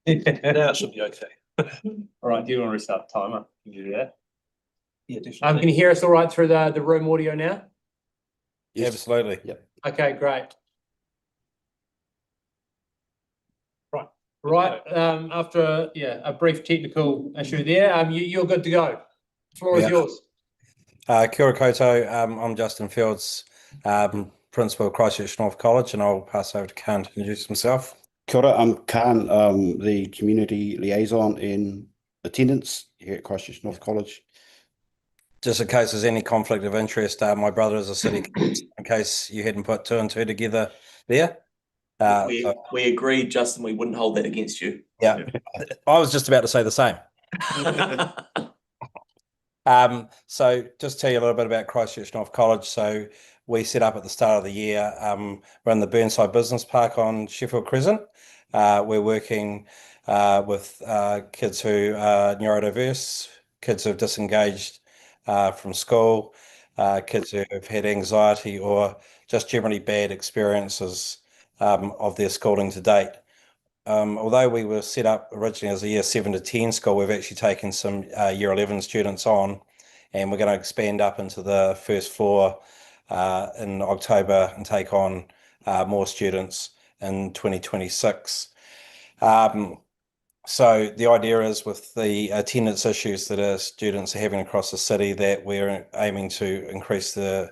Now it should be okay. All right, do you want to restart the timer? Can you do that? Yeah, definitely. Can you hear us all right through the room audio now? Yes. Absolutely. Yep. Okay, great. Right. After a brief technical issue there, you're good to go. The floor is yours. Kia ora koutou. I'm Justin Fields, Principal of Christchurch North College, and I'll pass over to Khan to introduce himself. Kia ora, I'm Khan, the Community Liaison in Attendance here at Christchurch North College. Just in case there's any conflict of interest, my brother is a city councillor, in case you hadn't put two and two together there. We agreed, Justin, we wouldn't hold that against you. Yeah, I was just about to say the same. So just tell you a little bit about Christchurch North College. So we set up at the start of the year. We're in the Burnside Business Park on Sheffield Crescent. We're working with kids who are neurodiverse, kids who have disengaged from school, kids who have had anxiety or just generally bad experiences of their schooling to date. Although we were set up originally as a year 7 to 10 school, we've actually taken some year 11 students on, and we're going to expand up into the first floor in October and take on more students in 2026. So the idea is, with the attendance issues that our students are having across the city, that we're aiming to increase the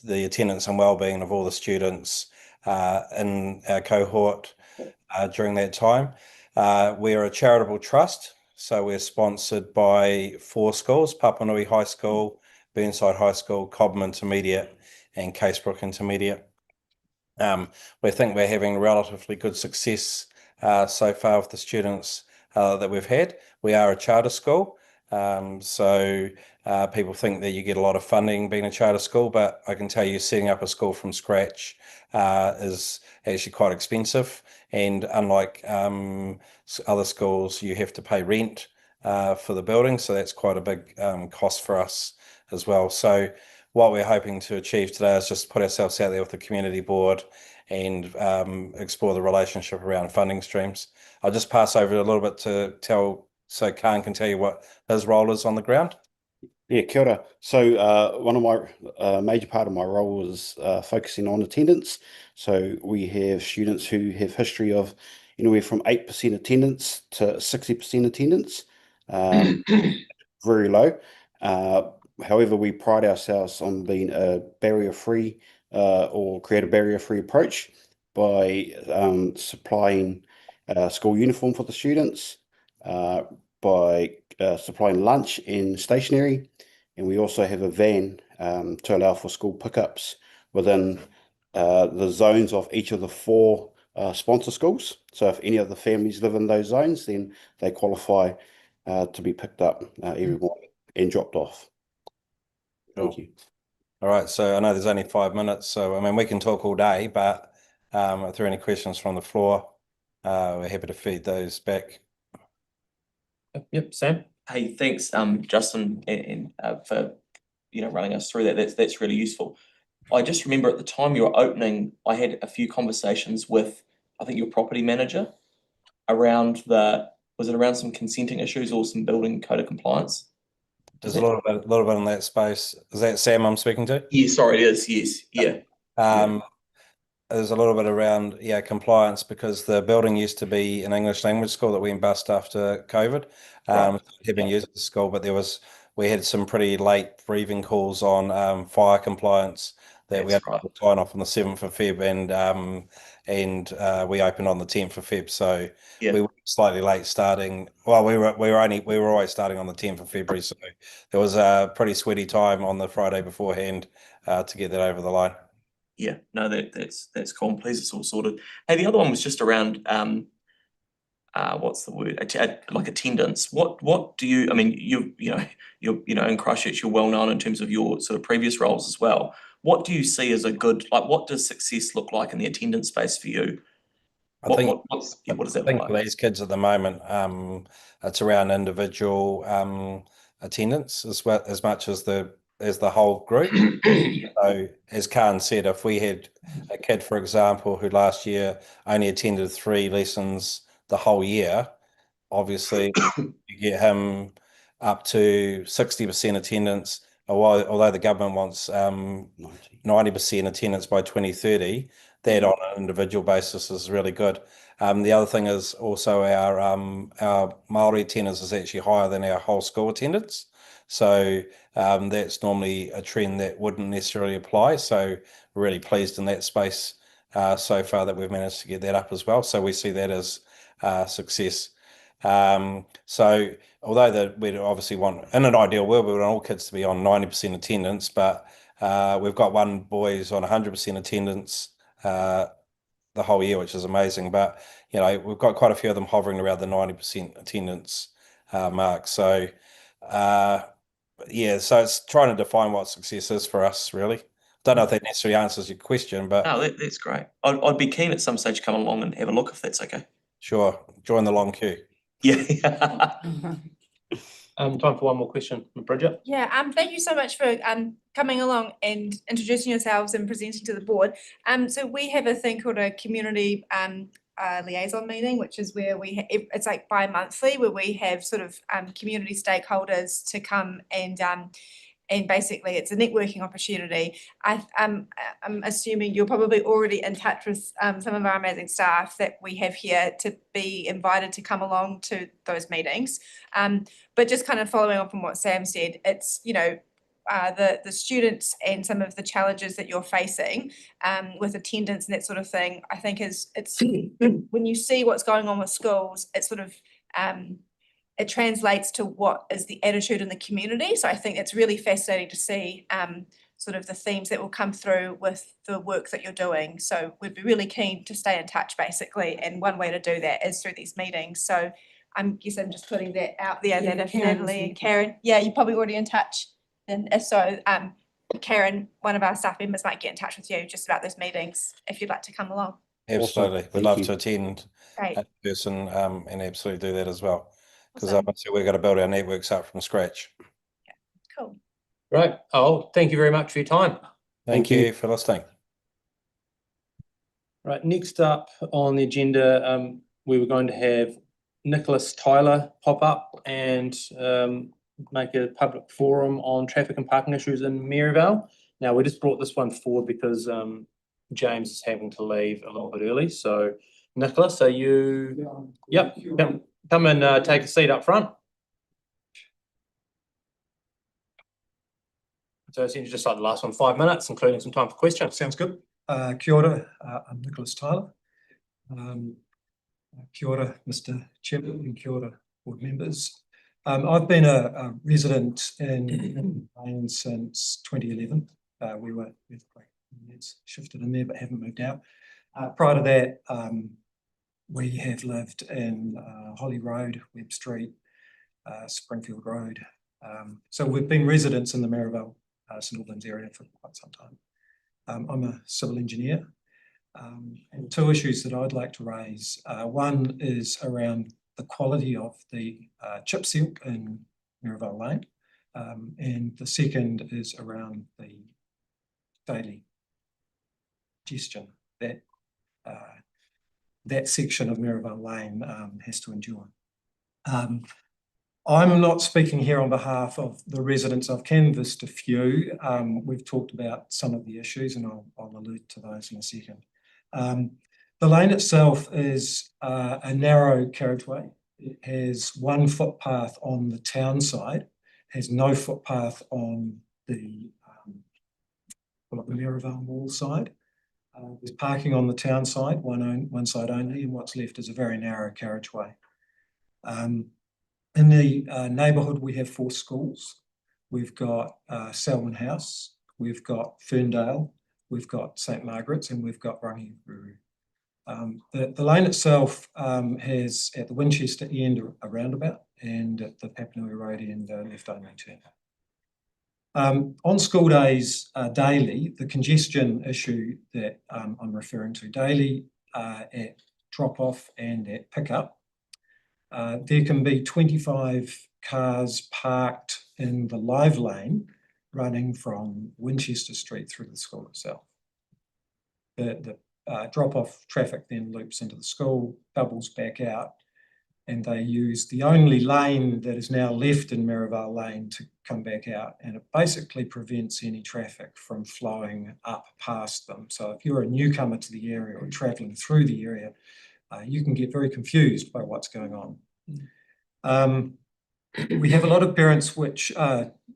attendance and wellbeing of all the students in our cohort during that time. We're a charitable trust, so we're sponsored by 4 schools: Papanui High School, Burnside High School, Cobham Intermediate, and Casebrook Intermediate. We think we're having relatively good success so far with the students that we've had. We are a charter school, so people think that you get a lot of funding being a charter school, but I can tell you setting up a school from scratch is actually quite expensive, and unlike other schools, you have to pay rent for the building, so that's quite a big cost for us as well. So what we're hoping to achieve today is just put ourselves out there with the community board and explore the relationship around funding streams. I'll just pass over a little bit so Khan can tell you what his role is on the ground. Yeah, kia ora. So one of my major part of my role is focusing on attendance. So we have students who have history of anywhere from 8% attendance to 60% attendance, very low. However, we pride ourselves on being a barrier-free or create a barrier-free approach by supplying school uniform for the students, by supplying lunch and stationery, and we also have a van to allow for school pickups within the zones of each of the 4 sponsor schools. So if any of the families live in those zones, then they qualify to be picked up every morning and dropped off. Thank you. All right, so I know there's only 5 minutes, so I mean we can talk all day, but if there are any questions from the floor, we're happy to feed those back. Yep, Sam. Hey, thanks, Justin, and for running us through that. That's really useful. I just remember at the time you were opening, I had a few conversations with, I think, your property manager around was it around some consenting issues or some building code of compliance? There's a little bit in that space. Is that Sam I'm speaking to? Yeah, sorry, it is. Yes, yeah. There's a little bit around compliance, because the building used to be an English language school that went bust after COVID. Had been used as a school, but we had some pretty late briefing calls on fire compliance that we had to sign off on the 7th of Feb, and we opened on the 10th of Feb. So we were slightly late starting. Well, we were always starting on the 10th of February. So there was a pretty sweaty time on the Friday beforehand to get that over the line. Yeah, no, that's cool. I'm pleased it's all sorted. Hey, the other one was just around what's the word? Like attendance. What do you? I mean, you're in Christchurch, you're well known in terms of your sort of previous roles as well. What do you see as a good, like, what does success look like in the attendance space for you? What does that look like? For these kids at the moment, it's around individual attendance as much as the whole group. So as Khan said, if we had a kid, for example, who last year only attended 3 lessons the whole year, obviously you get him up to 60% attendance, although the government wants 90% attendance by 2030, that on an individual basis is really good. The other thing is also our Māori attendance is actually higher than our whole school attendance. So that's normally a trend that wouldn't necessarily apply. So we're really pleased in that space so far that we've managed to get that up as well. So we see that as success. So although we'd obviously want, in an ideal world, we want all kids to be on 90% attendance, but we've got one boy who's on 100% attendance the whole year, which is amazing. But we've got quite a few of them hovering around the 90% attendance mark. So yeah, so it's trying to define what success is for us, really. Don't know if that necessarily answers your question, but No, that's great. I'd be keen at some stage to come along and have a look if that's okay. sure, join the long queue. Yeah. Time for one more question, Bridget. Yeah, thank you so much for coming along and introducing yourselves and presenting to the board. So we have a thing called a community liaison meeting, which is where it's like bi-monthly, where we have sort of community stakeholders to come and basically it's a networking opportunity. I'm assuming you're probably already in touch with some of our amazing staff that we have here to be invited to come along to those meetings. But just kind of following on from what Sam said, it's, the students and some of the challenges that you're facing with attendance and that sort of thing, I think it's when you see what's going on with schools, it's sort of it translates to what is the attitude in the community. So I think it's really fascinating to see sort of the themes that will come through with the work that you're doing. So we'd be really keen to stay in touch basically. And one way to do that is through these meetings. So I'm just putting that out there that if Natalie and Karen, you're probably already in touch. And if so, Karen, one of our staff members might get in touch with you just about those meetings if you'd like to come along. Absolutely. Awesome. We'd love to attend Great. in person and absolutely do that as well. Because Awesome. obviously we've got to build our networks up from scratch. Cool. Right. Oh, thank you very much for your time. Thank you for listening. Right. Next up on the agenda, we were going to have Nicholas Tyler pop up and make a public forum on traffic and parking issues in Maryvale. Now, we just brought this one forward because James is having to leave a little bit early. So, Nicholas, are you? Yep. Come and take a seat up front. So it's just like the last 5 minutes, including some time for questions. Sounds good. Kia ora, I'm Nicholas Tyler. Kia ora, Mr. Chairman, and kia ora, board members. I've been a resident in Lane since 2011. We've shifted in there but haven't moved out. Prior to that, we have lived in Holly Road, Webb Street, Springfield Road. So we've been residents in the Maryvale, St Albans area for quite some time. I'm a civil engineer, and two issues that I'd like to raise. One is around the quality of the chip seal in Maryvale Lane, and the second is around the daily congestion that that section of Maryvale Lane has to endure. I'm not speaking here on behalf of the residents. I've canvassed a few. We've talked about some of the issues and I'll allude to those in a second. The lane itself is a narrow carriageway. It has one footpath on the town side, has no footpath on the Maryvale Mall side. There's parking on the town side, one side only, and what's left is a very narrow carriageway. In the neighbourhood, we have 4 schools. We've got Selwyn House, we've got Ferndale, we've got St Margaret's, and we've got Waimāero. The lane itself has at the Winchester end a roundabout, and at the Papanui Road end a left-only turn. On school days daily, the congestion issue that I'm referring to daily at drop-off and at pickup, there can be 25 cars parked in the live lane running from Winchester Street through the school itself. The drop-off traffic then loops into the school, bubbles back out, and they use the only lane that is now left in Maryvale Lane to come back out, and it basically prevents any traffic from flowing up past them. So if you're a newcomer to the area or travelling through the area, you can get very confused by what's going on. We have a lot of parents which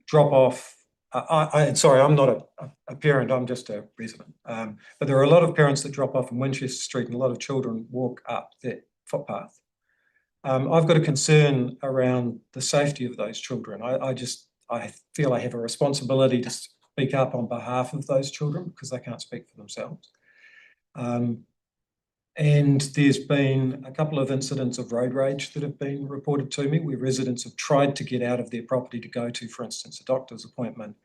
drop off. Sorry, I'm not a parent, I'm just a resident. But there are a lot of parents that drop off in Winchester Street, and a lot of children walk up that footpath. I've got a concern around the safety of those children. I feel I have a responsibility to speak up on behalf of those children because they can't speak for themselves. And there's been a couple of incidents of road rage that have been reported to me where residents have tried to get out of their property to go to, for instance, a doctor's appointment,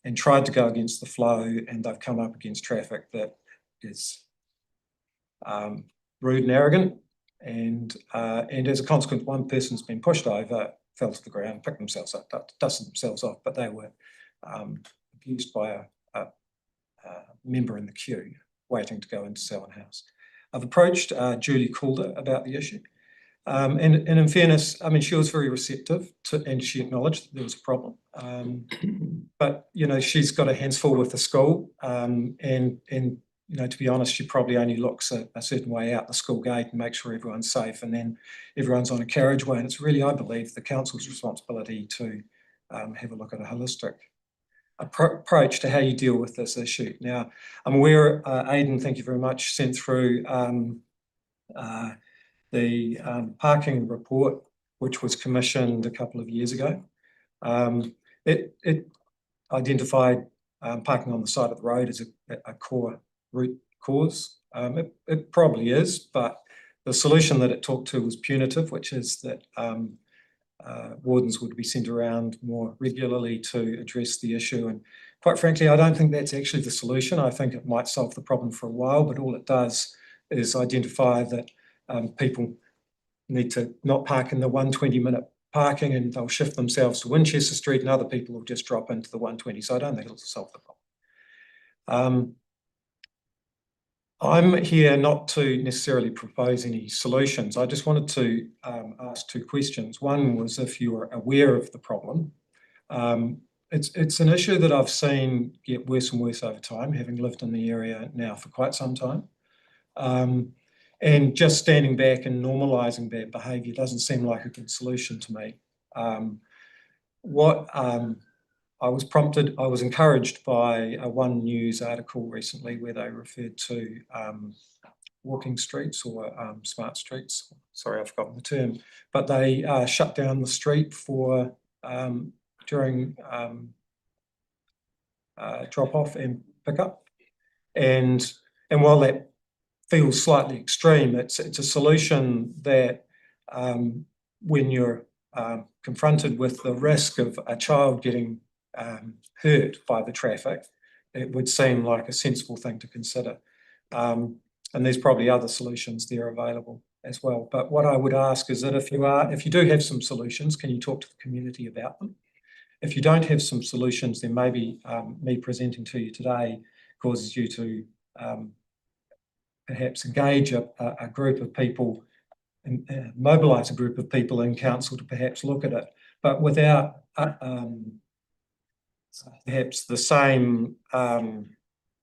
and tried to go against the flow, and they've come up against traffic that is rude and arrogant. And as a consequence, one person's been pushed over, fell to the ground, picked themselves up, dusted themselves off, but they were abused by a member in the queue waiting to go into Selwyn House. I've approached Julie Calder about the issue. And in fairness, I mean, she was very receptive and she acknowledged that there was a problem. But, you know, she's got her hands full with the school. And you know, to be honest, she probably only looks a certain way out the school gate and makes sure everyone's safe, and then everyone's on a carriageway. And it's really, I believe, the council's responsibility to have a look at a holistic approach to how you deal with this issue. Now, I'm aware, Aidan, thank you very much, sent through the parking report, which was commissioned a couple of years ago. It identified parking on the side of the road as a core root cause. It probably is, but the solution that it talked to was punitive, which is that wardens would be sent around more regularly to address the issue. And quite frankly, I don't think that's actually the solution. I think it might solve the problem for a while, but all it does is identify that people need to not park in the 120-minute parking, and they'll shift themselves to Winchester Street, and other people will just drop into the 120. So I don't think it'll solve the problem. I'm here not to necessarily propose any solutions. I just wanted to ask two questions. One was if you are aware of the problem. It's an issue that I've seen get worse and worse over time, having lived in the area now for quite some time. And just standing back and normalising bad behaviour doesn't seem like a good solution to me. I was encouraged by a One News article recently where they referred to walking streets or smart streets. Sorry, I've forgotten the term, but they shut down the street for during drop off and pick up. And while that feels slightly extreme, it's a solution that when you're confronted with the risk of a child getting hurt by the traffic, it would seem like a sensible thing to consider. And there's probably other solutions there available as well. But what I would ask is that if you do have some solutions, can you talk to the community about them? If you don't have some solutions, then maybe me presenting to you today causes you to perhaps engage a group of people and mobilise a group of people in council to perhaps look at it, but without perhaps the same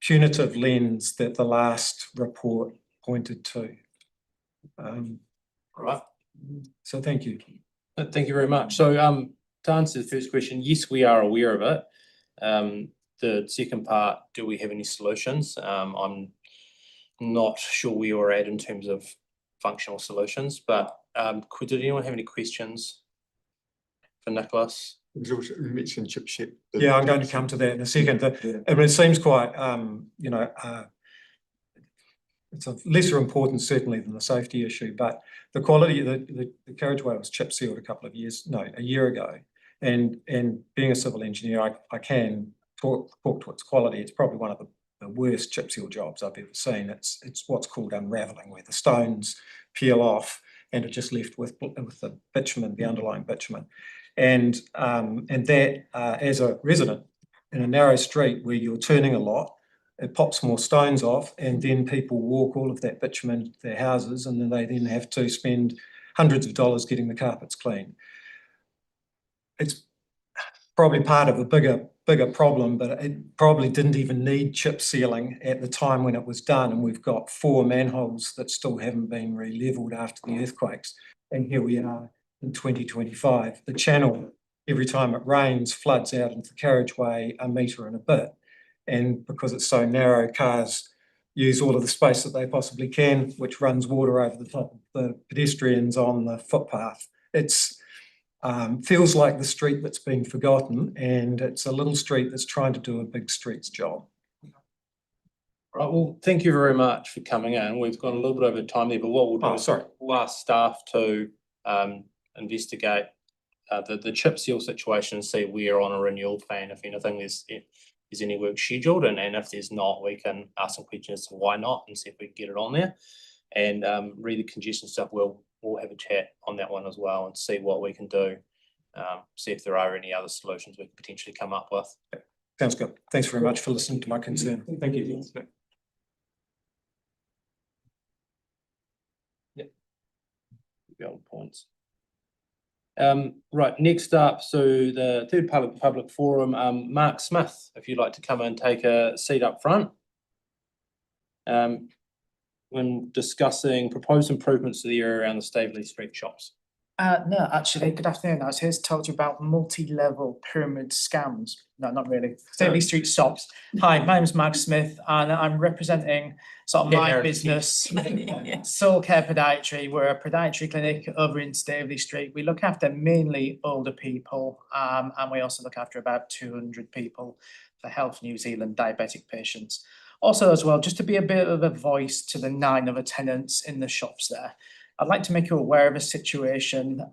punitive lens that the last report pointed to. Right. So thank you. Thank you very much. So to answer the first question, yes, we are aware of it. The second part, do we have any solutions? I'm not sure where you're at in terms of functional solutions, but did anyone have any questions for Nicholas? You mentioned chip ship. Yeah, I'm going to come to that in a second. I mean, it seems quite, you know, it's of lesser importance certainly than the safety issue, but the quality, the carriageway was chip sealed a year ago. And being a civil engineer, I can talk to its quality. It's probably one of the worst chip seal jobs I've ever seen. It's what's called unravelling, where the stones peel off and are just left with the bitumen, the underlying bitumen. And that, as a resident in a narrow street where you're turning a lot, it pops more stones off, and then people walk all of that bitumen to their houses, and then they have to spend hundreds of dollars getting the carpets clean. It's probably part of a bigger problem, but it probably didn't even need chip sealing at the time when it was done. And we've got 4 manholes that still haven't been re-leveled after the earthquakes. And here we are in 2025. The channel, every time it rains, floods out into the carriageway a metre and a bit. And because it's so narrow, cars use all of the space that they possibly can, which runs water over the top of the pedestrians on the footpath. It's feels like the street that's been forgotten, and it's a little street that's trying to do a big street's job. Right, well, thank you very much for coming in. We've got a little bit over time there, but what we'll do is we'll ask staff to investigate the chip seal situation and see where on a renewal plan, if anything, there's any work scheduled, and if there's not, we can ask some questions as to why not and see if we can get it on there. And read the congestion stuff, we'll have a chat on that one as well and see what we can do. See if there are any other solutions we can potentially come up with. Sounds good. Thanks very much for listening to my concern. Thank you. The old points. Right, next up, so the third public forum, Mark Smith, if you'd like to come and take a seat up front. When discussing proposed improvements to the area around the Staveley Street shops. No, actually, good afternoon. I was here to talk to you about multi-level pyramid scams. No, not really. Staveley Street shops. Hi, my name is Mark Smith, and I'm representing sort of my business, Soul Care Podiatry. We're a podiatry clinic over in Staveley Street. We look after mainly older people, and we also look after about 200 people for Health New Zealand diabetic patients. Also, as well, just to be a bit of a voice to the 9 other tenants in the shops there. I'd like to make you aware of a situation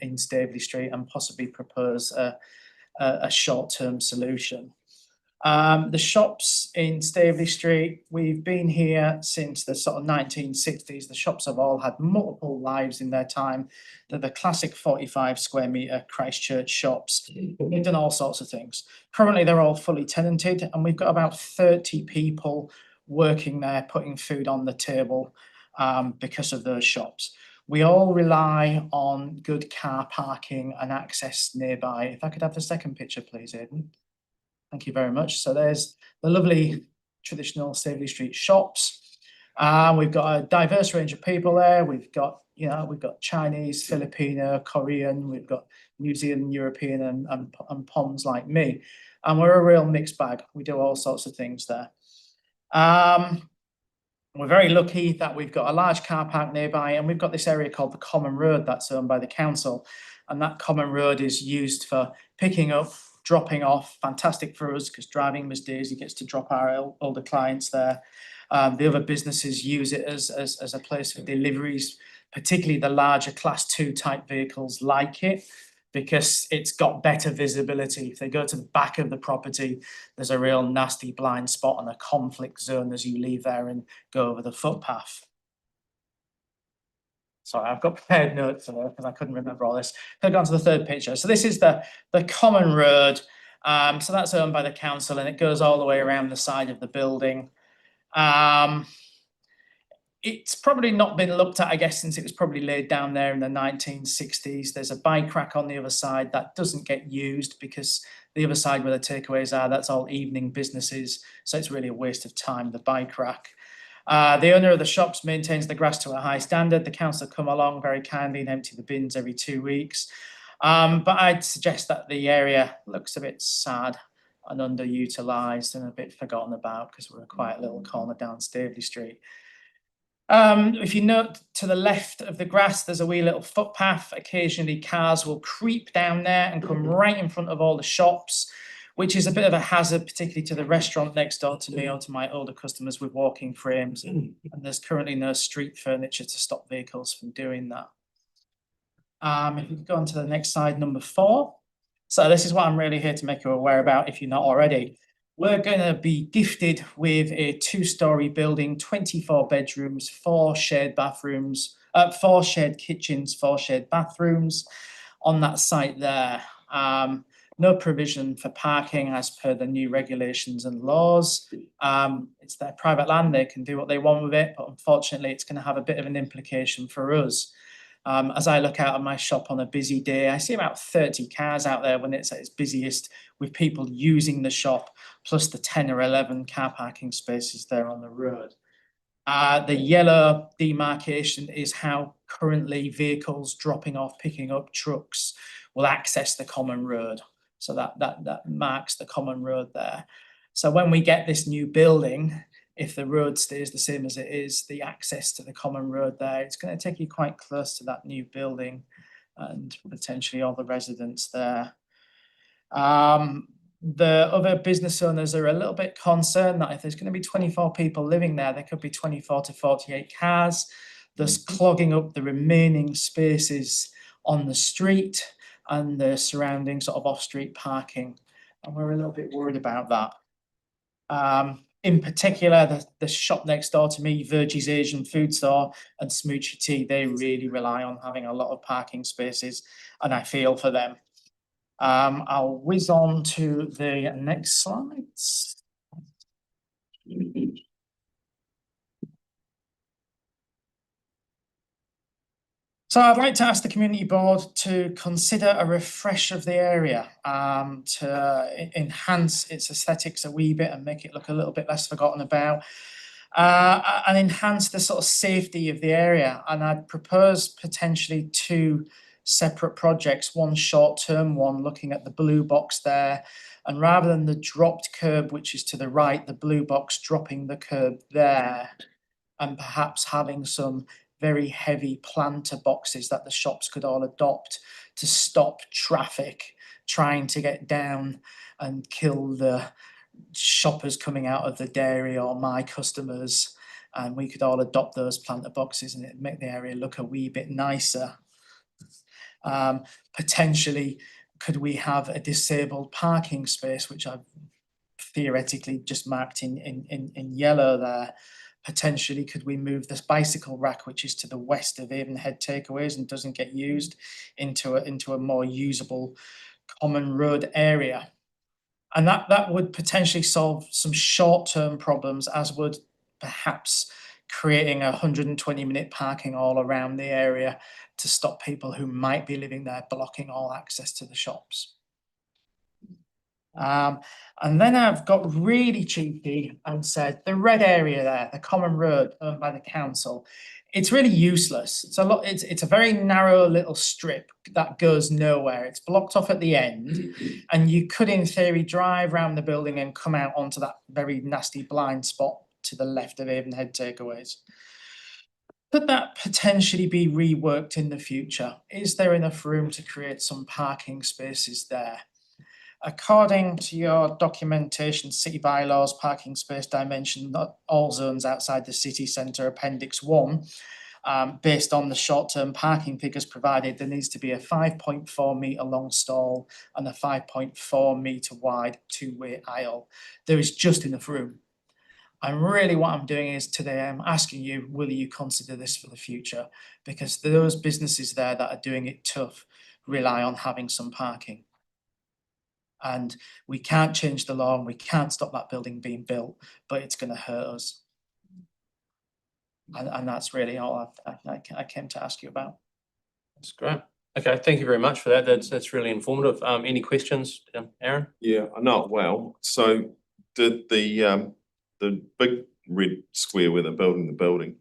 in Staveley Street and possibly propose a short-term solution. The shops in Staveley Street, we've been here since the sort of 1960s. The shops have all had multiple lives in their time. They're the classic 45 square metre Christchurch shops. They've done all sorts of things. Currently, they're all fully tenanted, and we've got about 30 people working there, putting food on the table because of those shops. We all rely on good car parking and access nearby. If I could have the second picture, please, Aidan. Thank you very much. So there's the lovely traditional Staveley Street shops. We've got a diverse range of people there. We've got Chinese, Filipino, Korean, we've got New Zealand, European, and Poms like me. And we're a real mixed bag. We do all sorts of things there. We're very lucky that we've got a large car park nearby, and we've got this area called the Common Road that's owned by the council. And that Common Road is used for picking up, dropping off. Fantastic for us because driving Miss Daisy gets to drop our older clients there. The other businesses use it as a place for deliveries, particularly the larger Class 2 type vehicles like it, because it's got better visibility. If they go to the back of the property, there's a real nasty blind spot and a conflict zone as you leave there and go over the footpath. Sorry, I've got prepared notes there because I couldn't remember all this. Click on to the third picture. So this is the Common Road. So that's owned by the council, and it goes all the way around the side of the building. It's probably not been looked at, I guess, since it was probably laid down there in the 1960s. There's a bike rack on the other side that doesn't get used because the other side where the takeaways are, that's all evening businesses. So it's really a waste of time, the bike rack. The owner of the shops maintains the grass to a high standard. The council come along very kindly and empty the bins every 2 weeks. But I'd suggest that the area looks a bit sad and underutilised and a bit forgotten about because we're a quiet little corner down Staveley Street. If you note to the left of the grass, there's a wee little footpath. Occasionally cars will creep down there and come right in front of all the shops, which is a bit of a hazard, particularly to the restaurant next door to me or to my older customers with walking frames. And there's currently no street furniture to stop vehicles from doing that. If we go on to the next slide, number 4. So this is what I'm really here to make you aware about if you're not already. We're going to be gifted with a 2-story building, 24 bedrooms, 4 shared bathrooms, 4 shared kitchens, 4 shared bathrooms on that site there. No provision for parking as per the new regulations and laws. It's their private land, they can do what they want with it, but unfortunately it's going to have a bit of an implication for us. As I look out of my shop on a busy day, I see about 30 cars out there when it's at its busiest, with people using the shop, plus the 10 or 11 car parking spaces there on the road. The yellow demarcation is how currently vehicles dropping off, picking up trucks will access the common road. So that marks the common road there. So when we get this new building, if the road stays the same as it is, the access to the common road there, it's going to take you quite close to that new building and potentially all the residents there. The other business owners are a little bit concerned that if there's going to be 24 people living there, there could be 24 to 48 cars, thus clogging up the remaining spaces on the street and the surrounding sort of off-street parking. And we're a little bit worried about that. In particular, the shop next door to me, Virgie's Asian Food Store and Smoochie Tea, they really rely on having a lot of parking spaces, and I feel for them. I'll whiz on to the next slides. So I'd like to ask the community board to consider a refresh of the area to enhance its aesthetics a wee bit and make it look a little bit less forgotten about, and enhance the sort of safety of the area. And I'd propose potentially 2 separate projects, one short-term one looking at the blue box there, and rather than the dropped curb, which is to the right, the blue box dropping the curb there, and perhaps having some very heavy planter boxes that the shops could all adopt to stop traffic trying to get down and kill the shoppers coming out of the dairy or my customers. And we could all adopt those planter boxes and it'd make the area look a wee bit nicer. Potentially, could we have a disabled parking space, which I've theoretically just marked in yellow there? Potentially, could we move this bicycle rack, which is to the west of Avonhead Takeaways and doesn't get used, into a more usable common road area? And that would potentially solve some short-term problems, as would perhaps creating 120-minute parking all around the area to stop people who might be living there blocking all access to the shops. And then I've got really cheeky and said the red area there, the common road owned by the council, it's really useless. It's a very narrow little strip that goes nowhere. It's blocked off at the end, and you could in theory drive around the building and come out onto that very nasty blind spot to the left of Avonhead Takeaways. Could that potentially be reworked in the future? Is there enough room to create some parking spaces there? According to your documentation, city bylaws, parking space dimension, not all zones outside the city centre, appendix 1, based on the short-term parking figures provided, there needs to be a 5.4 metre long stall and a 5.4 metre wide 2-way aisle. There is just enough room. And really what I'm doing is today I'm asking you, will you consider this for the future? Because those businesses there that are doing it tough rely on having some parking. And we can't change the law and we can't stop that building being built, but it's going to hurt us. And that's really all I came to ask you about. That's great. Okay, thank you very much for that. That's really informative. Any questions, Aaron? Yeah, I know it well. So did the big red square where they're building the building,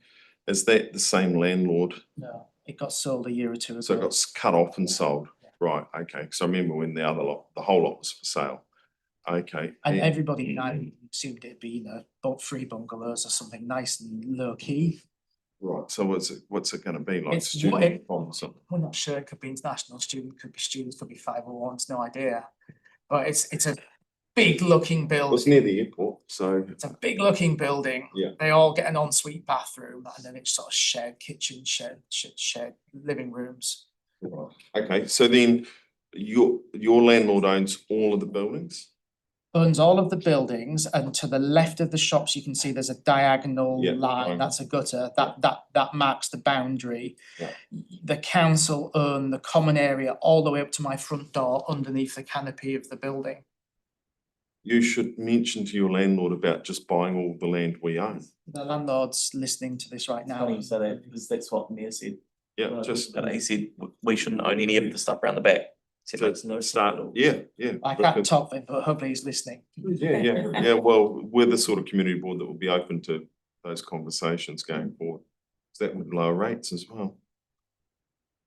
is that the same landlord? No, it got sold a year or two ago. So it got cut off and sold? Right, okay. So I remember when the whole lot was for sale. Okay. And everybody assumed it'd be, about 3 bungalows or something nice and low key. Right, so what's it gonna be, like It's student or something? We're not sure. It could be international student, could be students, could be 501s, no idea. But it's a big looking Well, it's building. near the airport, so. It's a big looking building. Yeah. They all get an ensuite bathroom and then it's sort of shared kitchen, shared living rooms. Right. Okay, so then your landlord owns all of the buildings? Owns all of the buildings, and to the left of the shops, you can see there's a diagonal Yeah, line, right. that's a gutter, that marks the boundary. Yeah. The council own the common area all the way up to my front door underneath the canopy of the building. You should mention to your landlord about just buying all the land we own. The landlord's listening to this right now. Funny you say that, because that's what the mayor said. Yeah, just And he said we shouldn't own any of the stuff around the back. Said makes no start, sense at all. yeah. I can't because- top it, but hopefully he's listening. Yeah, well, we're the sort of community board that will be open to those conversations going forward. So that would lower rates as well.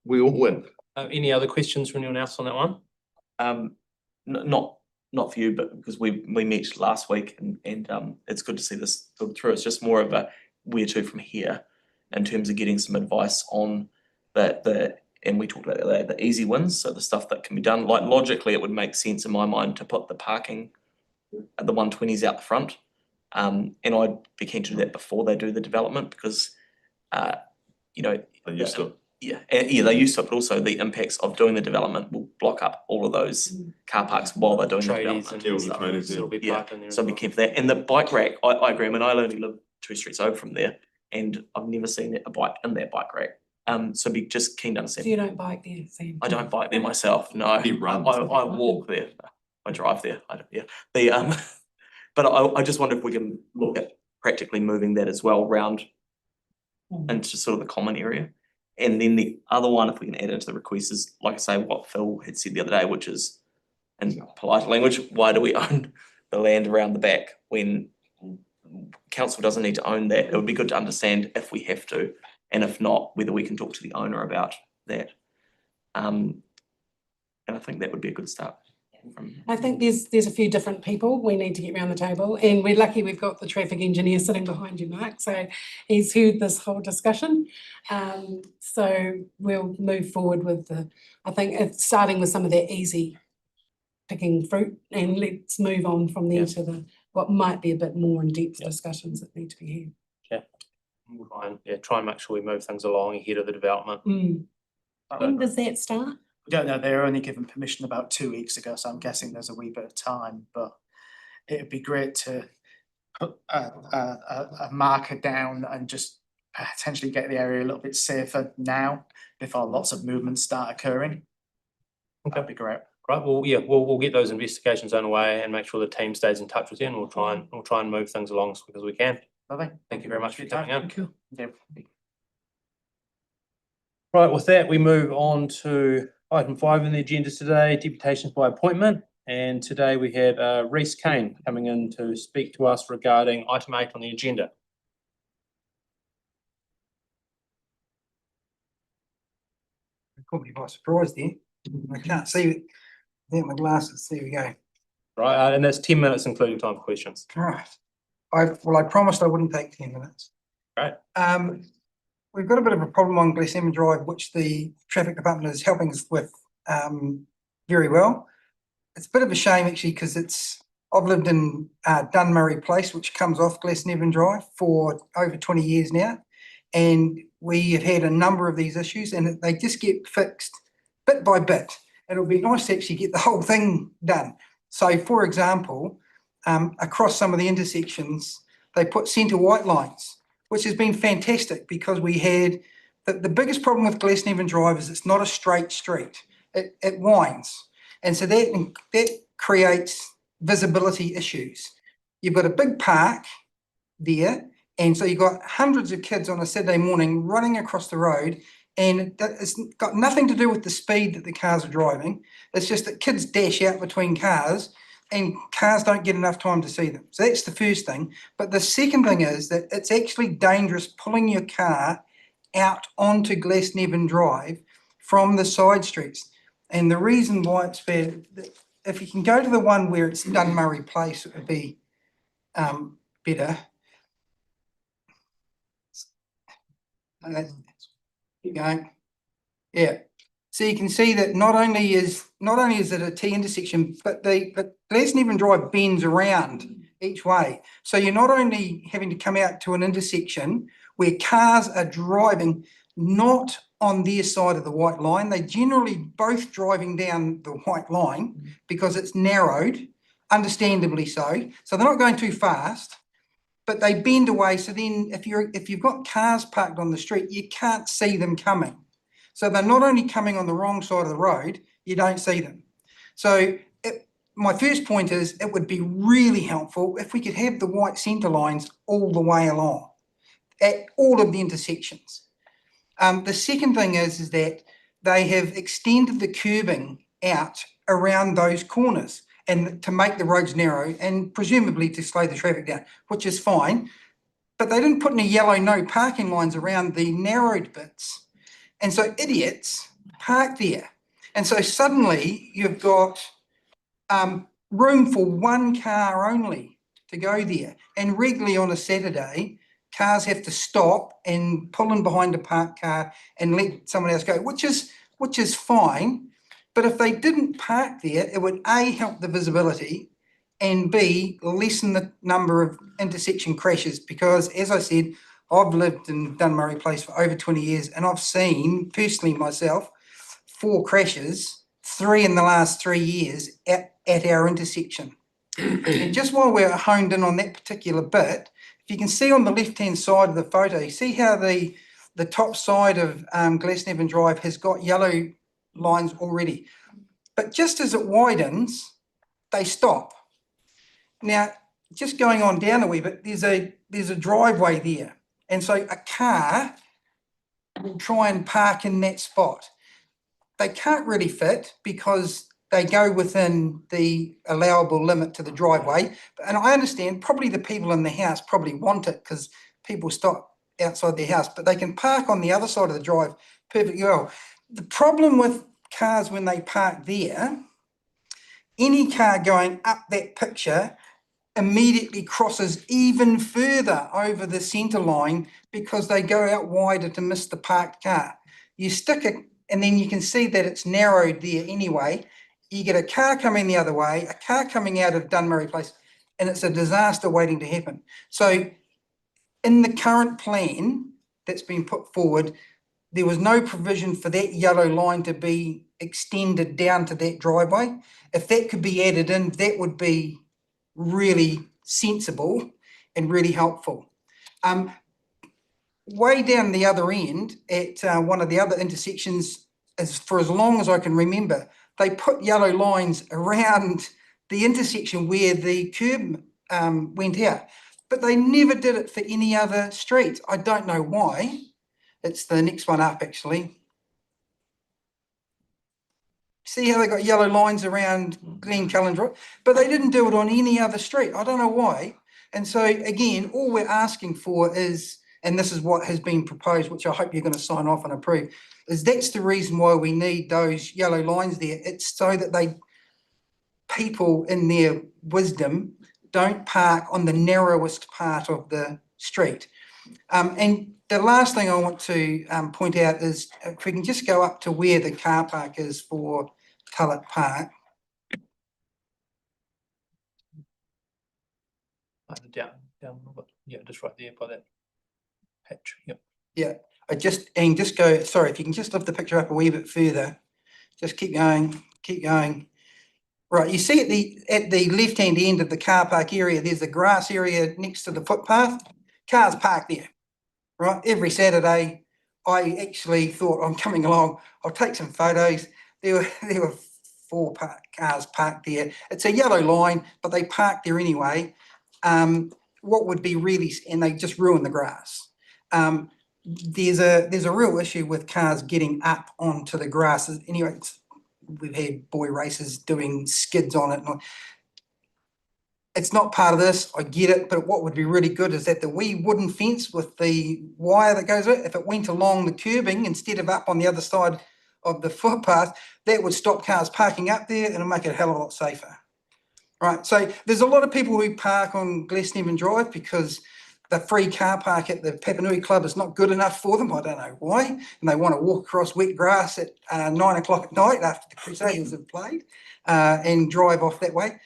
We all win. Any other questions from anyone else on that one? Not for you, but because we met last week and it's good to see this filtered through. It's just more of a where to from here in terms of getting some advice on and we talked about the easy wins, so the stuff that can be done. Like logically, it would make sense in my mind to put the parking at the 120s out the front. And I'd be keen to do that before they do the development because you know. They used to. Yeah, they used to, but also the impacts of doing the development will block up all of those car parks while they're doing the Tradies development. and Yeah, all the stuff. tradies, yeah. It'll be Yeah, parked in there. So as be well. careful there. And the bike rack, I agree. I mean, I only live 2 streets over from there, and I've never seen a bike in that bike rack. So be just keen to understand. So you don't bike there, Sam? I don't bike there myself. No, He runs. I walk there. I drive there. I don't, yeah. But I just wonder if we can look at practically moving that as well round into sort of the common area. And then the other one, if we can add into the request, is like I say, what Phil had said the other day, which is in polite language, why do we own the land around the back when council doesn't need to own that? It would be good to understand if we have to, and if not, whether we can talk to the owner about that. And I think that would be a good start. I think there's a few different people we need to get around the table, and we're lucky we've got the traffic engineer sitting behind you, Mark, so he's heard this whole discussion. So we'll move forward with I think it's starting with some of that easy picking fruit, and let's move on from there to what might be a bit more in-depth discussions that need to be had. We'll try and make sure we move things along ahead of the development. When does that start? We don't know, they were only given permission about 2 weeks ago, so I'm guessing there's a wee bit of time, but it'd be great to put a marker down and just potentially get the area a little bit safer now before lots of movements start occurring. That'd be great. Right, well, yeah, we'll get those investigations underway and make sure the team stays in touch with you, and we'll try and move things along as quick as we can. Lovely. Thank you very much for coming in. Yeah. Right, with that, we move on to item 5 on the agenda today, deputations by appointment. And today we have Reece Kane coming in to speak to us regarding item 8 on the agenda. Caught me by surprise there. I can't see without my glasses. There we go. Right, and that's 10 minutes, including time for questions. Right. I promised I wouldn't take 10 minutes. Right. We've got a bit of a problem on Glasnevin Drive, which the traffic department is helping us with very well. It's a bit of a shame actually, because I've lived in Dunmurray Place, which comes off Glasnevin Drive for over 20 years now. And we have had a number of these issues, and they just get fixed bit by bit. It'll be nice to actually get the whole thing done. So for example, across some of the intersections, they put centre white lines, which has been fantastic, because we had the biggest problem with Glasnevin Drive is it's not a straight street. It winds. And so that creates visibility issues. You've got a big park there, and so you've got hundreds of kids on a Saturday morning running across the road, and it's got nothing to do with the speed that the cars are driving. It's just that kids dash out between cars, and cars don't get enough time to see them. So that's the first thing. But the second thing is that it's actually dangerous pulling your car out onto Glasnevin Drive from the side streets. And the reason why it's bad, if you can go to the one where it's Dunmurray Place, it would be better. Keep going. Yeah. So you can see that not only is it a T intersection, but Glasnevin Drive bends around each way. So you're not only having to come out to an intersection where cars are driving not on their side of the white line, they generally both driving down the white line because it's narrowed, understandably so. So they're not going too fast, but they bend away. So then if you've got cars parked on the street, you can't see them coming. So they're not only coming on the wrong side of the road, you don't see them. So my first point is it would be really helpful if we could have the white centre lines all the way along at all of the intersections. The second thing is that they have extended the curbing out around those corners and to make the roads narrow and presumably to slow the traffic down, which is fine. But they didn't put any yellow no parking lines around the narrowed bits. And so idiots park there. And so suddenly you've got room for one car only to go there. And regularly on a Saturday, cars have to stop and pull in behind a parked car and let someone else go, which is fine. But if they didn't park there, it would A, help the visibility, and B, lessen the number of intersection crashes. Because as I said, I've lived in Dunmurray Place for over 20 years and I've seen personally myself 4 crashes, 3 in the last 3 years at our intersection. And just while we're honed in on that particular bit, if you can see on the left-hand side of the photo, you see how the top side of Glasnevin Drive has got yellow lines already. But just as it widens, they stop. Now, just going on down a wee bit, there's a driveway there. And so a car will try and park in that spot. They can't really fit because they go within the allowable limit to the driveway. And I understand probably the people in the house probably want it because people stop outside their house, but they can park on the other side of the drive perfectly well. The problem with cars when they park there, any car going up that picture immediately crosses even further over the centre line because they go out wider to miss the parked car. You stick it, and then you can see that it's narrowed there anyway. You get a car coming the other way, a car coming out of Dunmurray Place, and it's a disaster waiting to happen. So in the current plan that's been put forward, there was no provision for that yellow line to be extended down to that driveway. If that could be added in, that would be really sensible and really helpful. Way down the other end at one of the other intersections, for as long as I can remember, they put yellow lines around the intersection where the curb went out, but they never did it for any other streets. I don't know why. It's the next one up, actually. See how they got yellow lines around Glen Cullen Drive, but they didn't do it on any other street. I don't know why. And so again, all we're asking for is, and this is what has been proposed, which I hope you're going to sign off and approve, is that's the reason why we need those yellow lines there. It's so that people in their wisdom don't park on the narrowest part of the street. And the last thing I want to point out is if we can just go up to where the car park is for Tullett Park. Down a little bit. Yeah, just right there by that patch. Yep. Yeah, just go, sorry, if you can just lift the picture up a wee bit further. Just keep going, keep going. Right, you see at the left-hand end of the car park area, there's a grass area next to the footpath. Cars park there, right? Every Saturday, I actually thought, I'm coming along, I'll take some photos. There were 4 cars parked there. It's a yellow line, but they park there anyway. What would be really, and they just ruin the grass. There's a real issue with cars getting up onto the grass. Anyway, we've had boy races doing skids on it. It's not part of this, I get it, but what would be really good is that the wee wooden fence with the wire that goes with it, if it went along the curbing instead of up on the other side of the footpath, that would stop cars parking up there and it'll make it a hell of a lot safer. Right, so there's a lot of people who park on Glasnevin Drive because the free car park at the Papanui Club is not good enough for them. I don't know why. And they want to walk across wet grass at 9 o'clock at night after the Crusaders have played and drive off that way.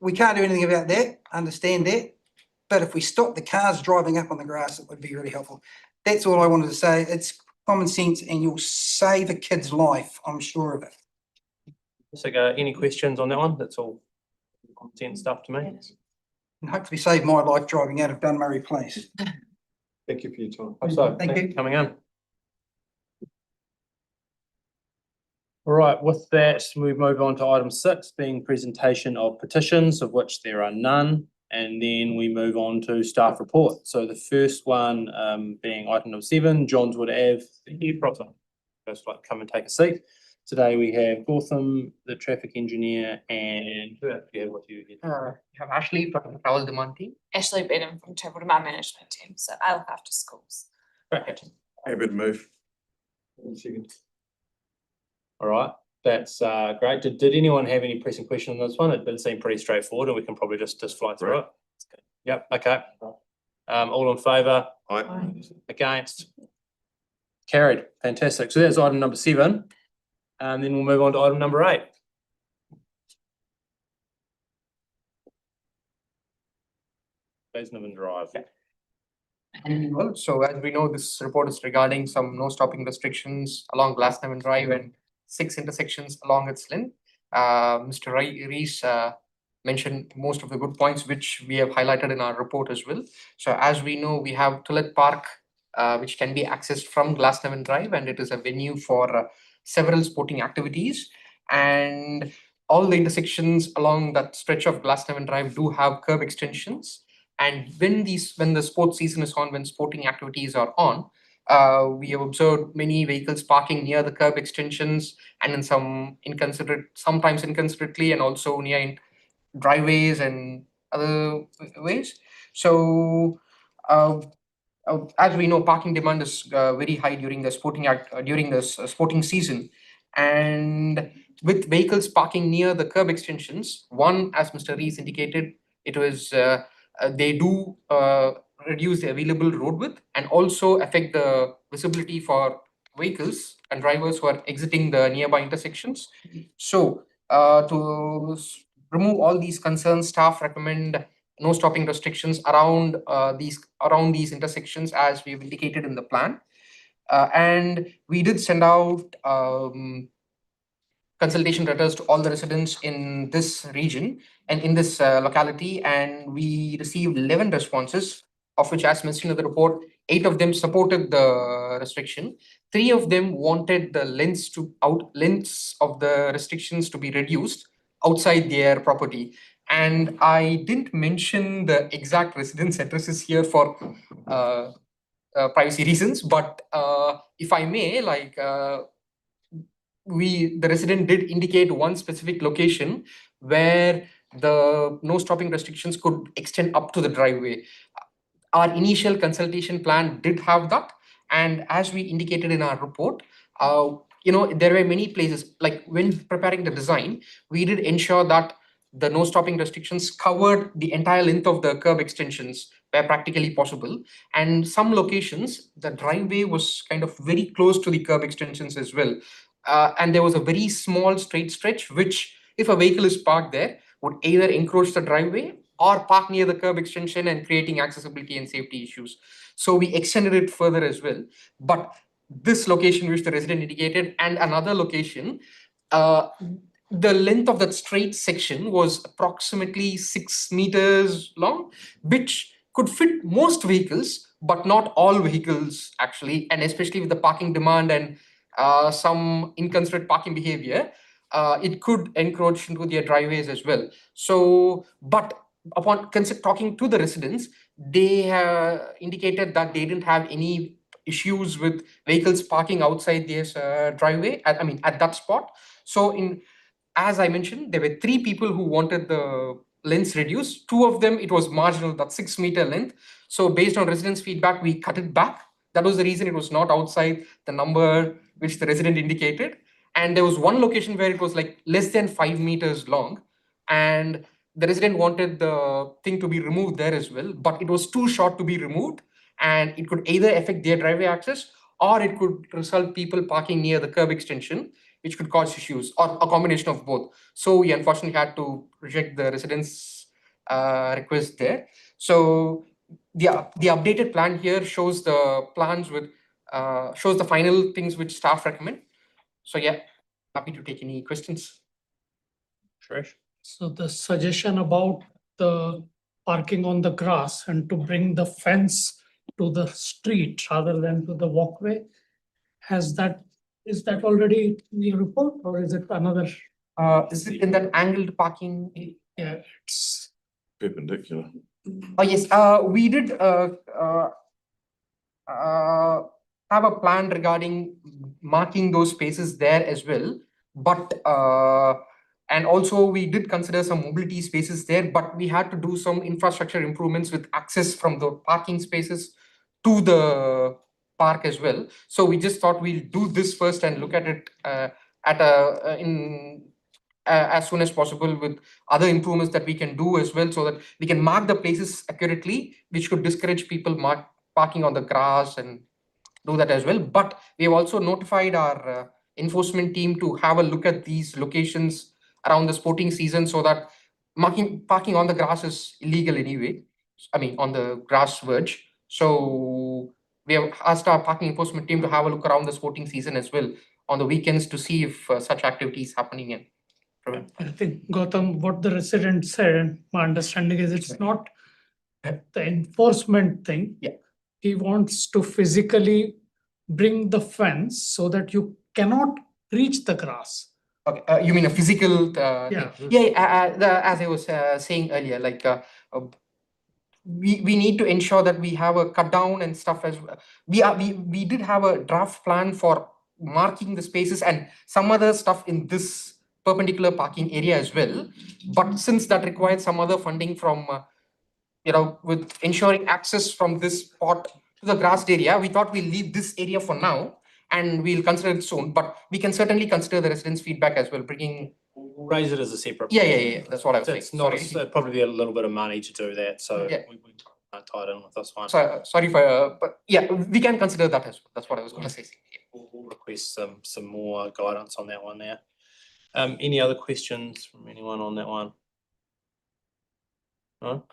We can't do anything about that, understand that. But if we stop the cars driving up on the grass, it would be really helpful. That's all I wanted to say. It's common sense and you'll save a kid's life, I'm sure of it. So any questions on that one? That's all common sense stuff to me. And hopefully save my life driving out of Dunmurray Place. Thank you for your time. Hope so. Thank Thanks you. for coming on. All right, with that, we move on to item 6, being presentation of petitions, of which there are none. And then we move on to staff report. So the first one being item number 7, Johnswood Ave. Thank you, Prof. First, like, come and take a seat. Today we have Gotham, the traffic engineer, and who else do you have with you? You have Ashley from the travel demand team. Ashley Benham from Travel Demand Management Team, so I look after schools. Great. Happy to move. All right, that's great. Did anyone have any pressing question on this one? It seemed pretty straightforward and we can probably just fly through Right. it. Yep, okay. All in favour? Aye. Against? Carried, fantastic. So that's item number 7. And then we'll move on to item number 8. Basin Drive. And well, so as we know, this report is regarding some no stopping restrictions along Glasnevin Drive and 6 intersections along its length. Mr. Rees mentioned most of the good points which we have highlighted in our report as well. So as we know, we have Tullet Park, which can be accessed from Glasnevin Drive, and it is a venue for several sporting activities. And all the intersections along that stretch of Glasnevin Drive do have curb extensions. And when the sports season is on, when sporting activities are on, we have observed many vehicles parking near the curb extensions and in sometimes inconsiderately, and also near driveways and other ways. So as we know, parking demand is very high during the sporting season, and with vehicles parking near the curb extensions, one, as Mr. Rees indicated, it was they do reduce the available road width and also affect the visibility for vehicles and drivers who are exiting the nearby intersections. So to remove all these concerns, staff recommend no stopping restrictions around these intersections as we've indicated in the plan. And we did send out consultation letters to all the residents in this region and in this locality, and we received 11 responses, of which, as mentioned in the report, 8 of them supported the restriction. 3 of them wanted the lengths of the restrictions to be reduced outside their property. And I didn't mention the exact residence addresses here for privacy reasons, but if I may, the resident did indicate one specific location where the no stopping restrictions could extend up to the driveway. Our initial consultation plan did have that, and as we indicated in our report, there were many places, like when preparing the design, we did ensure that the no stopping restrictions covered the entire length of the curb extensions where practically possible. And some locations, the driveway was kind of very close to the curb extensions as well. And there was a very small straight stretch, which if a vehicle is parked there, would either encroach the driveway or park near the curb extension and creating accessibility and safety issues. So we extended it further as well. But this location which the resident indicated and another location, the length of that straight section was approximately 6 meters long, which could fit most vehicles, but not all vehicles actually, and especially with the parking demand and some inconsiderate parking behavior, it could encroach into their driveways as well. So, but upon talking to the residents, they indicated that they didn't have any issues with vehicles parking outside their driveway, at that spot. So as I mentioned, there were 3 people who wanted the lengths reduced. 2 of them, it was marginal, that 6 meter length. So based on residents' feedback, we cut it back. That was the reason it was not outside the number which the resident indicated. And there was one location where it was like less than 5 meters long. And the resident wanted the thing to be removed there as well, but it was too short to be removed. And it could either affect their driveway access or it could result people parking near the curb extension, which could cause issues, or a combination of both. So we unfortunately had to reject the residents' request there. So the updated plan here shows the plans with shows the final things which staff recommend. So yeah, happy to take any questions. Trish? So the suggestion about the parking on the grass and to bring the fence to the street rather than to the walkway, is that already in your report, or is it another? Is it in that angled parking? Yeah, it's perpendicular. Oh, yes, we did have a plan regarding marking those spaces there as well. But and also we did consider some mobility spaces there, but we had to do some infrastructure improvements with access from the parking spaces to the park as well. So we just thought we'll do this first and look at it as soon as possible with other improvements that we can do as well, so that we can mark the places accurately, which could discourage people parking on the grass and do that as well. But we have also notified our enforcement team to have a look at these locations around the sporting season, so that parking on the grass is illegal anyway. I mean, on the grass verge. So we have asked our parking enforcement team to have a look around the sporting season as well on the weekends to see if such activity is happening in. I think Gautam, what the resident said, and my understanding is it's not the enforcement thing. Yeah. He wants to physically bring the fence so that you cannot reach the grass. Okay, you mean a physical Yeah. thing? Yeah, as I was saying earlier, like we need to ensure that we have a cut down and stuff as well. We did have a draft plan for marking the spaces and some other stuff in this perpendicular parking area as well. But since that required some other funding from with ensuring access from this spot to the grassed area, we thought we'll leave this area for now and we'll consider it soon. But we can certainly consider the residents' feedback as well, bringing. We'll raise it as a separate. Yeah. That's what I was saying. It's not, Sorry. it'd probably be a little bit of money to do that, so Yeah. we tied in with this one. So, sorry for, but yeah, we can consider that as well. That's what I was going to say. We'll request some more guidance on that one there. Any other questions from anyone on that one? No?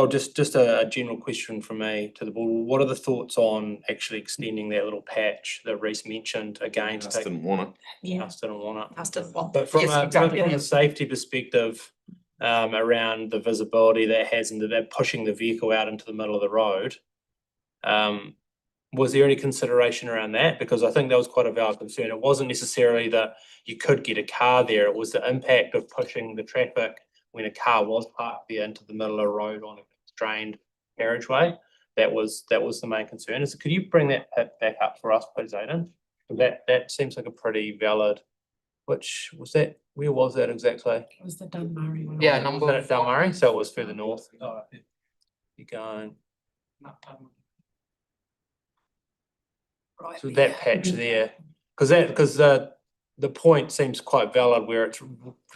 Just a general question from me to the board. What are the thoughts on actually extending that little patch that Reece mentioned again? Just didn't want it. Yeah. Us didn't want it. Us didn't want. But from Yes, exactly. a safety perspective, around the visibility that has into that pushing the vehicle out into the middle of the road, was there any consideration around that? Because I think that was quite a valid concern. It wasn't necessarily that you could get a car there. It was the impact of pushing the traffic when a car was parked there into the middle of the road on a constrained carriageway. That was the main concern. Could you bring that back up for us, please, Aidan? That seems like a pretty valid. Which was that? Where was that exactly? It was the Dunmurray one. Yeah, Was number that at Dalmurray? So it was further north. You're going. Right. So that patch there, because the point seems quite valid where it's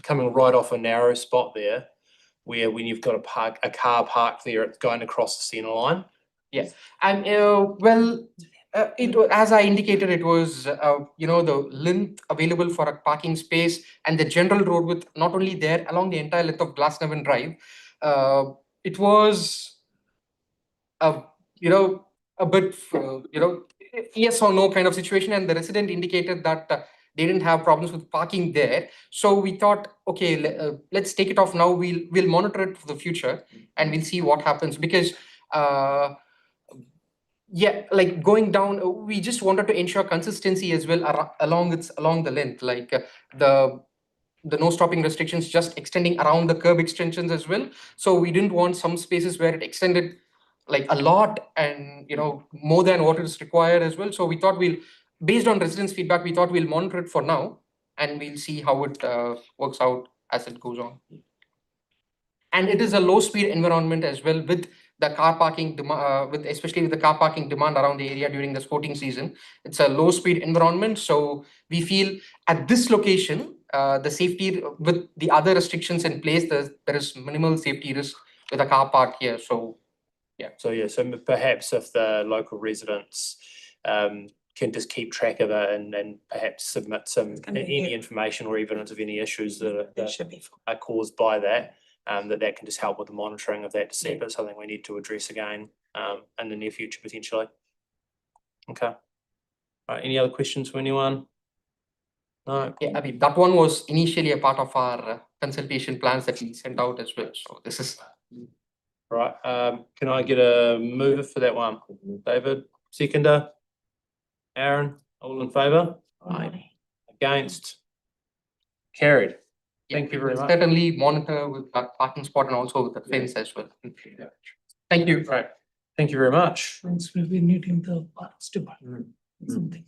coming right off a narrow spot there, where when you've got a car parked there, it's going across the centre line. Yes, and as I indicated, it was the length available for a parking space and the general road width not only there along the entire length of Glasnevin Drive. It was a bit yes or no kind of situation, and the resident indicated that they didn't have problems with parking there. So we thought, okay, let's take it off now. We'll monitor it for the future and we'll see what happens, because like going down, we just wanted to ensure consistency as well along the length, like the no stopping restrictions just extending around the curb extensions as well. So we didn't want some spaces where it extended like a lot and more than what is required as well. So we thought based on residents' feedback, we thought we'll monitor it for now and we'll see how it works out as it goes on. And it is a low speed environment as well, with the car parking especially with the car parking demand around the area during the sporting season. It's a low speed environment, so we feel at this location the safety with the other restrictions in place, there is minimal safety risk with a car park here. So So perhaps if the local residents can just keep track of it and perhaps submit any information or evidence of any issues that are caused by that. That can just help with the monitoring of that to see if it's something we need to address again in the near future potentially. Okay. All right, any other questions from anyone? No. Yeah, I mean that one was initially a part of our consultation plans that we sent out as well. So this is right. Can I get a mover for that one? David, seconder. Aaron, all in favour? Aye. Against? Carried. Thank you very much. Certainly monitor with that parking spot and also with the fence as well. Thank you. Right, thank you very much. Once we'll be meeting the parks department. Something.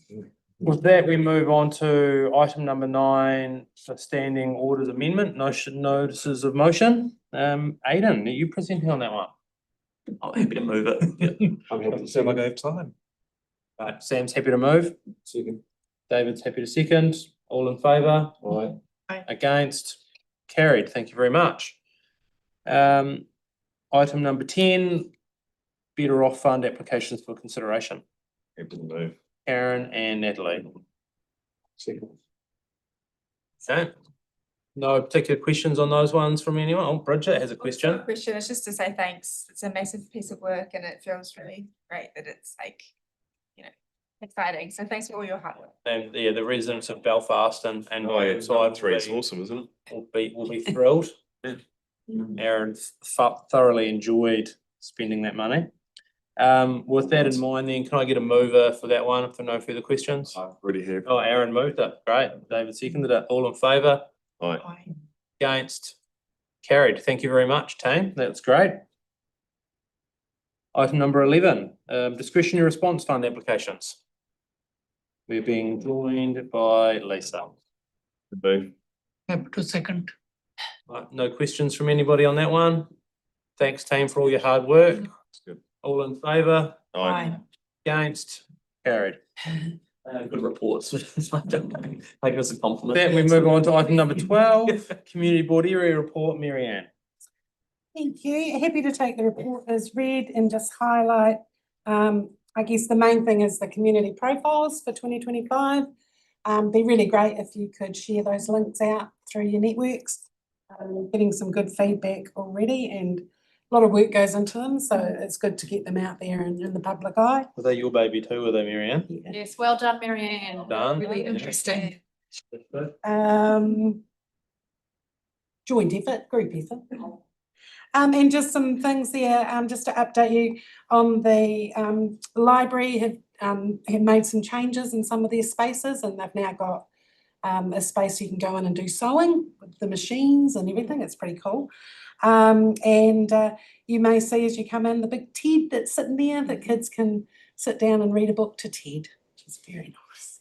With that, we move on to item number 9, the standing orders amendment, notices of motion. Aidan, are you presenting on that one? I'm happy to move it. Yeah. I'm happy to see like I have time. Right, Sam's happy to move. Second. David's happy to second. All in favour? Aye. Against? Carried. Thank you very much. Item number 10, Better Off Fund applications for consideration. Happy to move. Karen and Natalie. Second. Okay. No particular questions on those ones from anyone? Oh, Bridget has a question. Question is just to say thanks. It's a massive piece of work and it feels really great that it's like, you know, exciting. So thanks for all your hard work. And yeah, the residents of Belfast and Oh, yeah, side three is awesome, isn't it? will be thrilled. Yeah. Aaron thoroughly enjoyed spending that money. With that in mind, then can I get a mover for that one if there are no further questions? I already have. Oh, Aaron moved it. Great. David seconded it. All in favour? Aye. Against? Carried. Thank you very much, team. That's great. Item number 11, discretionary response fund applications. We're being joined by Lisa. Move. Happy to second. Right, no questions from anybody on that one. Thanks, team, for all your hard work. That's good. All in favour? Aye. Against? Carried. Good reports. Take us a compliment. Then we move on to item number 12, Community Board Area Report, Mary Ann. Thank you. Happy to take the report as read and just highlight, I guess the main thing is the community profiles for 2025. Be really great if you could share those links out through your networks. Getting some good feedback already and a lot of work goes into them, so it's good to get them out there and in the public eye. Were they your baby too, were they, Mary Ann? Yes, well done, Marianne. Done. Really Yeah. interesting. Joint effort, group effort. And just some things there, just to update you on the library have made some changes in some of their spaces and they've now got a space you can go in and do sewing with the machines and everything. It's pretty cool. You may see as you come in the big TED that's sitting there that kids can sit down and read a book to TED, which is very nice.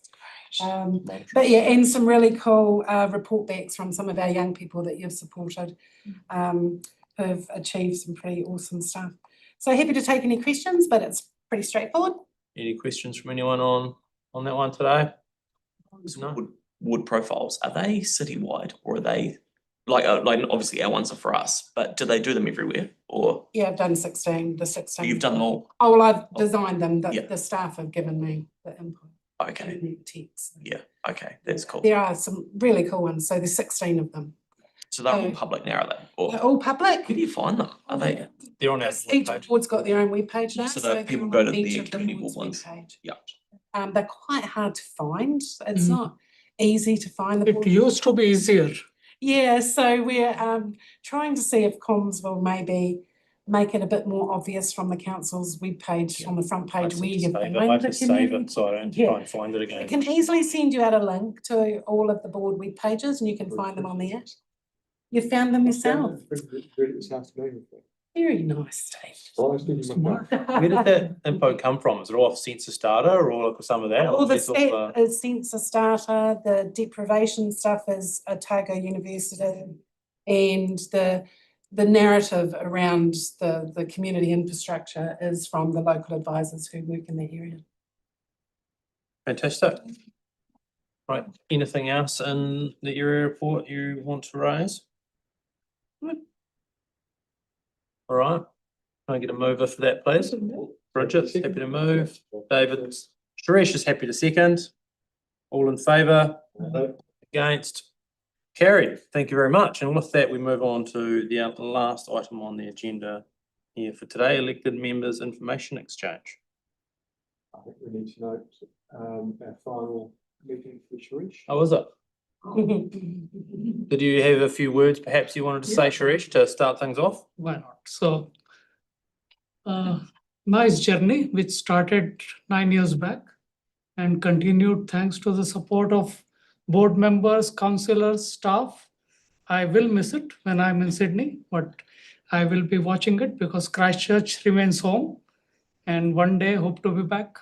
But yeah, and some really cool report backs from some of our young people that you've supported who have achieved some pretty awesome stuff. So happy to take any questions, but it's pretty straightforward. Any questions from anyone on that one today? No. Wood profiles, are they citywide or are they like obviously our ones are for us, but do they do them everywhere or? Yeah, I've done 16, the 16. You've done them all? Oh, well, I've designed them, Yeah. the staff have given me the input. Okay. and the text. Yeah, okay, that's cool. There are some really cool ones, so there's 16 of them. So they're all so- public now, are they? Or They're all public. where do you find them? Are they? They're on our Each webpage. board's got their own webpage now. So that people they're go on to each the of the community board's board ones. webpage. Yeah. They're quite hard to find. It's Mhm. not easy to find the It board. used to be easier. Yeah, so we're trying to see if comms will maybe make it a bit more obvious from the council's webpage, on the front I page where you have find to the save community. it so I don't Yeah. try and find it I again. can easily send you out a link to all of the board web pages and you can find them on there. You found them yourself. Very nice, Steve. Smart. Where did that info come from? Is it all off census data or all of some of that? All the Is it all, stat is census data, the deprivation stuff is Otago University. And the narrative around the community infrastructure is from the local advisors who work in the area. Fantastic. Right, anything else in the area report you want to raise? All right, can I get a mover for that, please? Bridget's happy to move. David, Suresh is happy to second. All in favour? Against? Carried. Thank you very much. And with that, we move on to the last item on the agenda here for today, elected members information exchange. I think we need to note our final meeting for Suresh. Oh, is it? Did you have a few words perhaps you wanted to say, Suresh, to start things off? Why not? So, nice journey, which started 9 years back and continued thanks to the support of board members, councillors, staff. I will miss it when I'm in Sydney, but I will be watching it because Christchurch remains home. And one day hope to be back.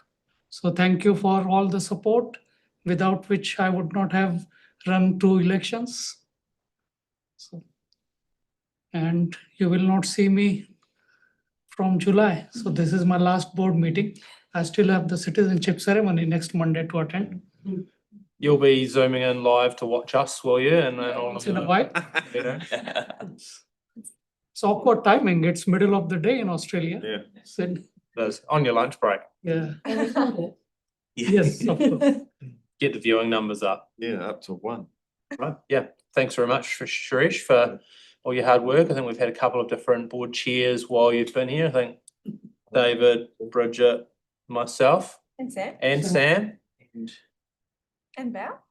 So thank you for all the support, without which I would not have run 2 elections. So, and you will not see me from July. So this is my last board meeting. I still have the citizenship ceremony next Monday to attend. You'll be zooming in live to watch us, will you? And Once in a while. Yeah. It's awkward timing. It's middle of the day in Australia. Yeah. Sydney. That's on your lunch break. Yeah. Yeah. Yes, of course. Get the viewing numbers up. Yeah, up to 1. Right, yeah. Thanks very much for Suresh for all your hard work. I think we've had a couple of different board chairs while you've been here. I think David, Bridget, myself, And Sam? and Sam. And Val?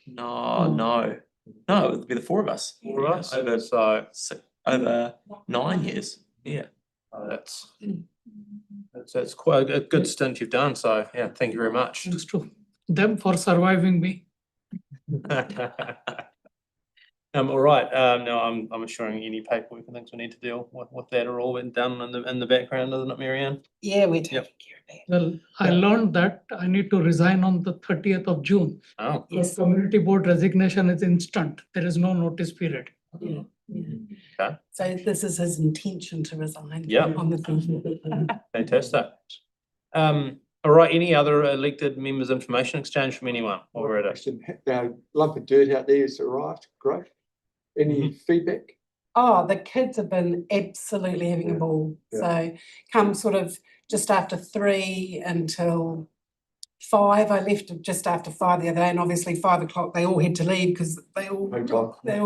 No, it would be the 4 of us. All right, Over, so over 9 years, yeah. that's quite a good stint you've done. So yeah, thank you very much. Thanks to them for surviving me. All right. No, I'm assuring any paperwork and things we need to deal with that are all been done in the background, isn't it, Marianne? Yeah, we're taking care of that. Well, I learned that I need to resign on the 30th of June. Oh, Yes, community board resignation is instant. There is no notice period. Yeah. okay, So this is his intention to resign. Yeah. On the 30th. fantastic. All right. Any other elected members' information exchange from anyone? While we're at it. Question, lump of dirt out there is arrived, great. Any feedback? Oh, the kids have been absolutely having a ball. So come sort of just after 3 until 5. I left just after 5 the other day, and obviously 5 o'clock they all had to leave because they all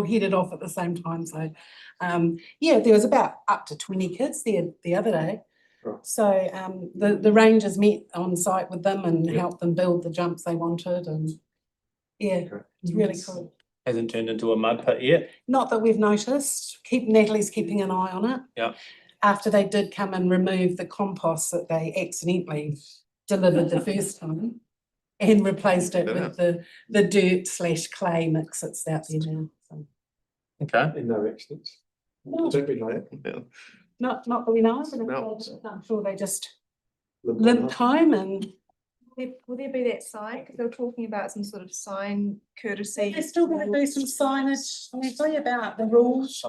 headed off at the same time. So yeah, there was about up to 20 kids there the other day. Right. So the rangers met on site with them and helped them build the jumps they wanted, and yeah, it's really cool. Hasn't turned into a mud pit yet. Not that we've noticed. Natalie's keeping an eye on it. Yeah. After they did come and remove the compost that they accidentally delivered the first time and replaced it with the dirt/clay mix that's out there now. So. Okay. And no accidents. No. Don't be like that. Yeah. Not that we know of, but No. I'm sure they just Limp limped home and Will there be that sign? Because they were talking about some sort of sign courtesy. they're still going to do some signage. I'm going to tell you about the rules.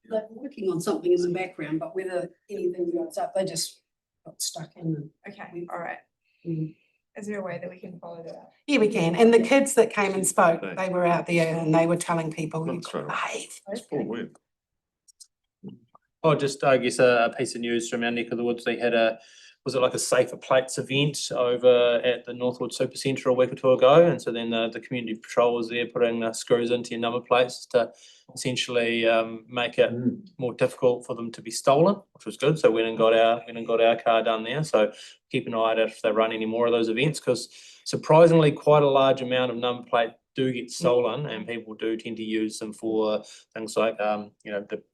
They're working on something in the background, but whether anything goes up, they just got stuck in. Okay, all right. Mm. Is there a way that we can follow that? Yeah, we can. And the kids that came and spoke, they were out there and they were telling people, you That's right. behave. It's full work. Oh, just I guess a piece of news from our neck of the woods. They had was it like a safer plates event over at the Northwood Supercentre a week or 2 ago, and so then the community patrol was there putting the screws into your number plates to essentially make it more difficult for them to be stolen, which was good. So went and got our car done there. So keep an eye out if they run any more of those events, because surprisingly quite a large amount of number plate do get stolen, and people do tend to use them for things like the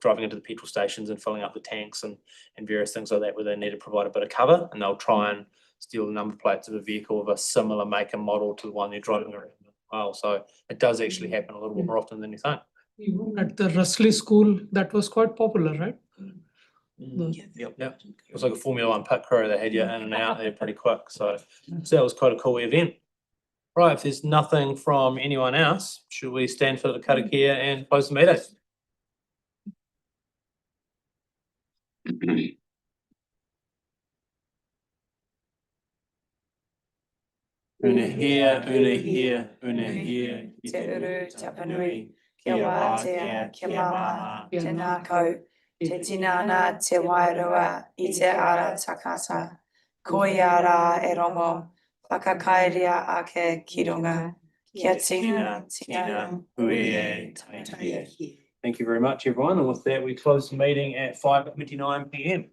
driving into the petrol stations and filling up the tanks and various things like that, where they need to provide a bit of cover, and they'll try and steal the number plates of a vehicle of a similar make and model to the one they're driving around as well. So it does actually happen a little bit more often than you think. Even at the Rusley School, that was quite popular, right? Yep. It was like a Formula 1 pit crew. They had you in and out there pretty quick. So that was quite a cool event. Right, if there's nothing from anyone else, should we stand for the karakia and close the meeting? Una here, Te uru, te apanui, kia wātea, kia mama, te nākau, te tinana, te wairua, I te ara takata, koi ara e rongo, whakakairia ake ki runga, kia tina, ue, Thank you very much, everyone. And with that, we close the meeting at 5:29 p.m.